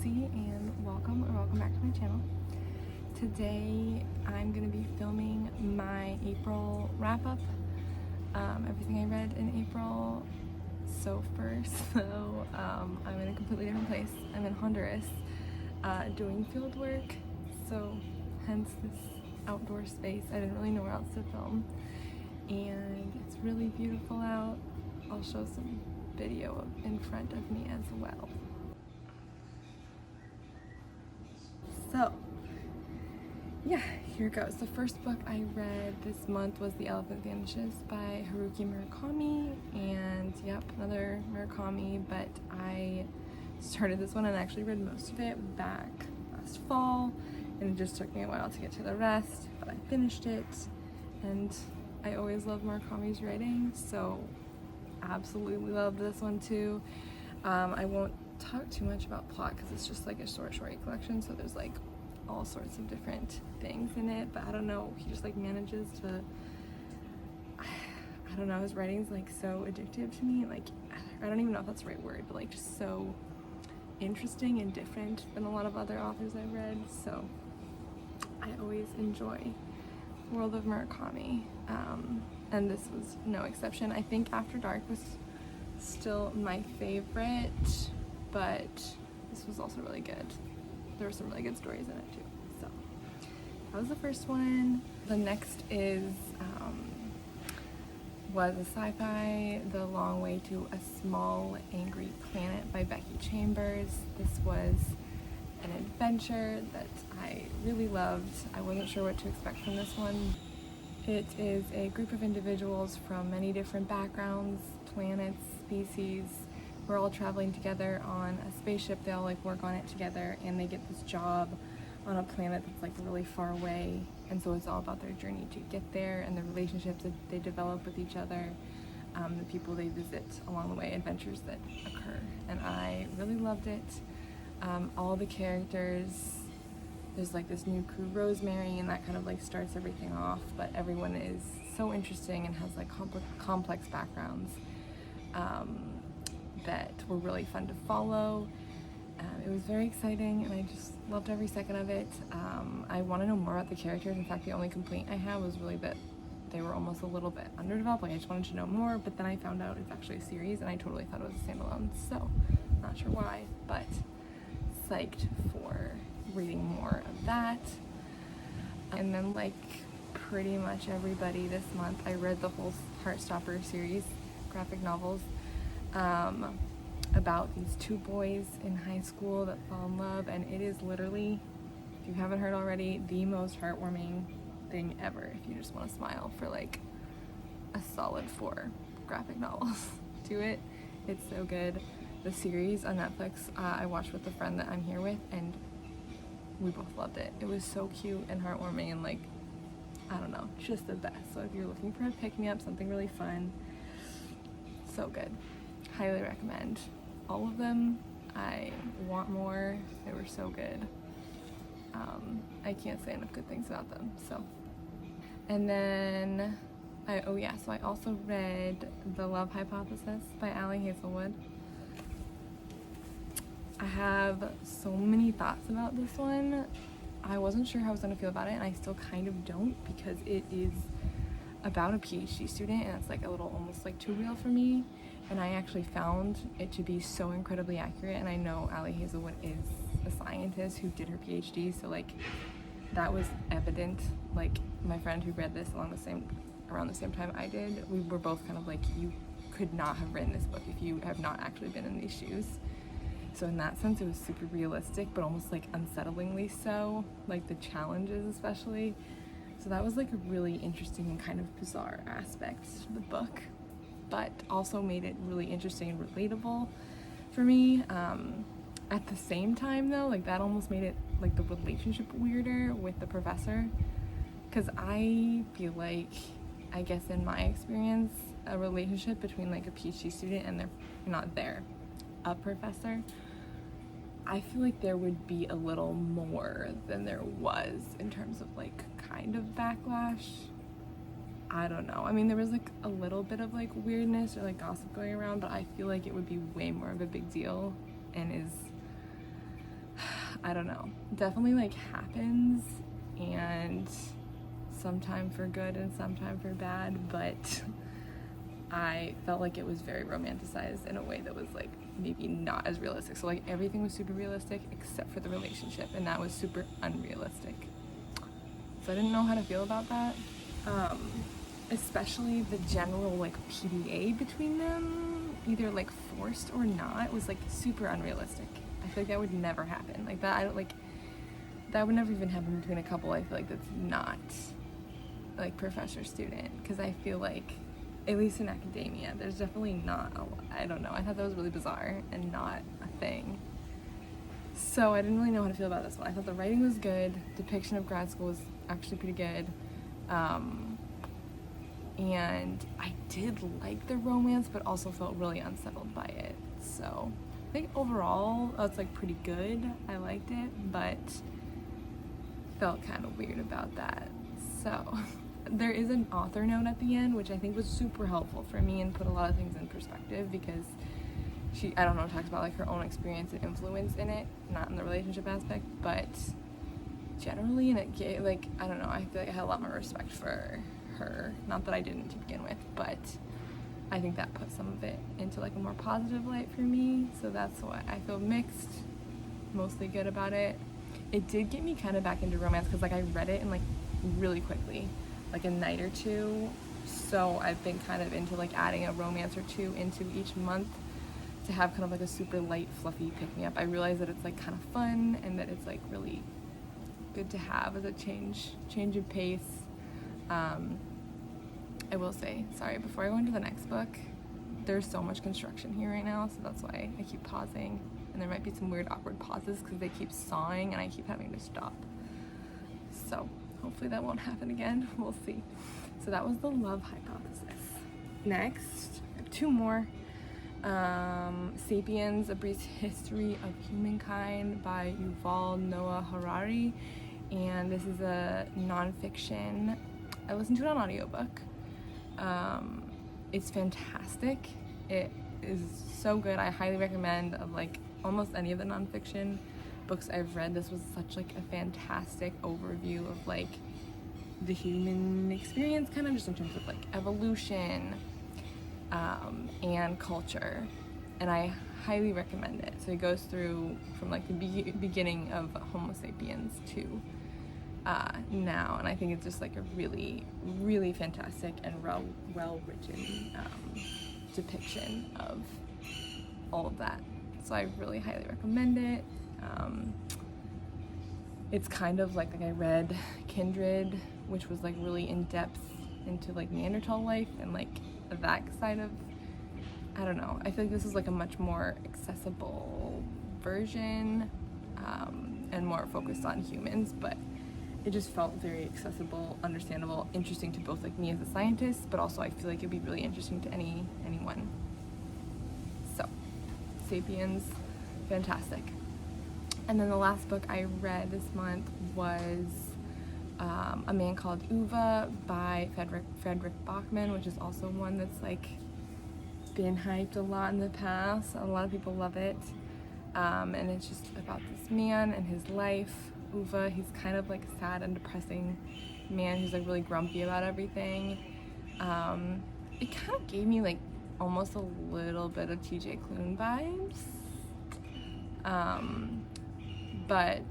Lucy, and welcome back to my channel. Today I'm going to be filming my April wrap-up, everything I read in April. So first though, I'm in a completely different place. I'm in Honduras doing field work, so hence this outdoor space. I didn't really know where else to film, and it's really beautiful out. I'll show some video in front of me as well. So yeah, here goes. The first book I read this month was The Elephant Vanishes by Haruki Murakami, and yep, another Murakami, but I started this one and actually read most of it back last fall, and it just took me a while to get to the rest, but I finished it, and I always love Murakami's writing, so absolutely loved this one too. I won't talk too much about plot because it's just like a short story collection, so there's like all sorts of different things in it, but I don't know, he just like manages to, I don't know, his writing's like so addictive to me. Like, I don't even know if that's the right word, but like just so interesting and different than a lot of other authors I've read, so I always enjoy World of Murakami, and this was no exception. I think After Dark was still my favorite, but this was also really good. There were some really good stories in it too. So that was the first one. The next is was a sci-fi, The Long Way to a Small Angry Planet by Becky Chambers. This was an adventure that I really loved. I wasn't sure what to expect from this one. It is a group of individuals from many different backgrounds, planets, species. We're all traveling together on a spaceship. They all like work on it together, and they get this job on a planet that's like really far away, and so it's all about their journey to get there and the relationships that they develop with each other, the people they visit along the way, adventures that occur, and I really loved it. All the characters, there's like this new crew, Rosemary, and that kind of like starts everything off, but everyone is so interesting and has like complex backgrounds that were really fun to follow. It was very exciting, and I just loved every second of it. I want to know more about the characters. In fact, the only complaint I had was really that they were almost a little bit underdeveloped. Like, I just wanted to know more, but then I found out it's actually a series, and I totally thought it was a standalone, so not sure why, but psyched for reading more of that. And then, like pretty much everybody this month, I read the whole Heartstopper series, graphic novels, about these two boys in high school that fall in love, and it is literally, if you haven't heard already, the most heartwarming thing ever if you just want to smile for like a solid 4 graphic novels to it. It's so good. The series on Netflix, I watched with a friend that I'm here with, and we both loved it. It was so cute and heartwarming, and like, I don't know, just the best. So if you're looking for a pick-me-up, something really fun, so good. Highly recommend all of them. I want more. They were so good. I can't say enough good things about them. So, and then I also read The Love Hypothesis by Ali Hazelwood. I have so many thoughts about this one. I wasn't sure how I was gonna feel about it, and I still kind of don't, because it is about a PhD student, and it's like a little almost like too real for me, and I actually found it to be so incredibly accurate. And I know Ali Hazelwood is a scientist who did her PhD, so like that was evident. Like, my friend who read this around the same time I did, we were both kind of like, you could not have written this book if you have not actually been in these shoes. So in that sense, it was super realistic, but almost like unsettlingly so, like the challenges especially. So that was like a really interesting and kind of bizarre aspect of the book, but also made it really interesting and relatable for me. At the same time though, like that almost made it like the relationship weirder with the professor, because I feel like, I guess in my experience, a relationship between like a PhD student and a professor, I feel like there would be a little more than there was in terms of like kind of backlash. I don't know. I mean, there was like a little bit of like weirdness or like gossip going around, but I feel like it would be way more of a big deal, and is I don't know, definitely like happens, and sometime for good and sometime for bad, but I felt like it was very romanticized in a way that was like maybe not as realistic. So like everything was super realistic except for the relationship, and that was super unrealistic. So I didn't know how to feel about that. Especially the general like PDA between them, either like forced or not, was like super unrealistic. I feel like that would never happen. Like that, I don't like, that would never even happen between a couple. I feel like that's not like professor student, because I feel like, at least in academia, there's definitely not I don't know, I thought that was really bizarre and not a thing. So I didn't really know how to feel about this one. I thought the writing was good, depiction of grad school was actually pretty good, and I did like the romance, but also felt really unsettled by it. So I think overall it's like pretty good. I liked it, but felt kind of weird about that. So there is an author note at the end, which I think was super helpful for me and put a lot of things in perspective, because she, I don't know, talks about like her own experience and influence in it, not in the relationship aspect, but generally in it, like, I don't know, I feel like I had a lot more respect for her. Not that I didn't to begin with, but I think that put some of it into like a more positive light for me. So that's why I feel mixed, mostly good about it. It did get me kind of back into romance, because like I read it in like really quickly, like a night or two. So I've been kind of into like adding a romance or two into each month to have kind of like a super light, fluffy pick-me-up. I realize that it's like kind of fun, and that it's like really good to have as a change of pace. I will say, sorry, before I go into the next book, there's so much construction here right now, so that's why I keep pausing, and there might be some weird awkward pauses because they keep sawing and I keep having to stop. So hopefully that won't happen again. We'll see. So that was the love hypothesis. Next, I have two more. Sapiens, A Brief History of Humankind by Yuval Noah Harari, and this is a nonfiction. I listened to it on audiobook. It's fantastic. It is so good. I highly recommend, of like almost any of the nonfiction books I've read, this was such like a fantastic overview of like the human experience, kind of just in terms of like evolution, and culture, and I highly recommend it. So it goes through from like the beginning of Homo sapiens to now, and I think it's just like a really, really fantastic and well written depiction of all of that. So I really highly recommend it. It's kind of like I read Kindred, which was like really in depth into like Neanderthal life and like that side of, I don't know, I feel like this is like a much more accessible version, and more focused on humans, but it just felt very accessible, understandable, interesting to both like me as a scientist, but also I feel like it'd be really interesting to anyone. So Sapiens, fantastic. And then the last book I read this month was A Man Called Ove by Fredrik Backman, which is also one that's like been hyped a lot in the past. A lot of people love it, and it's just about this man and his life. Ove, he's kind of like a sad and depressing man who's like really grumpy about everything. It kind of gave me like almost a little bit of TJ Klune vibes, but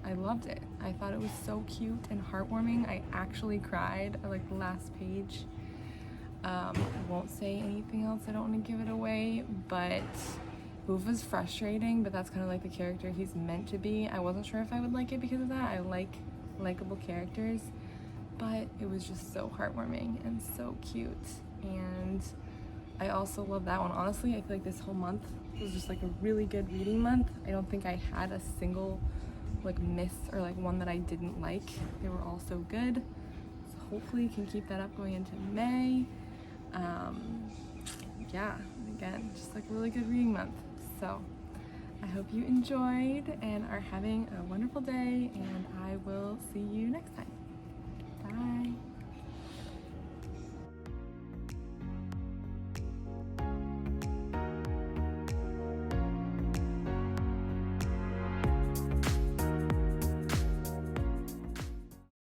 I loved it. I thought it was so cute and heartwarming. I actually cried at like the last page. I won't say anything else, I don't want to give it away, but Uva's frustrating, but that's kind of like the character he's meant to be. I wasn't sure if I would like it because of that. I like likable characters, but it was just so heartwarming and so cute, and I also love that one. Honestly, I feel like this whole month was just like a really good reading month. I don't think I had a single like miss or like one that I didn't like. They were all so good. So hopefully you can keep that up going into May. Yeah, again, just like a really good reading month. So I hope you enjoyed and are having a wonderful day, and I will see you next time.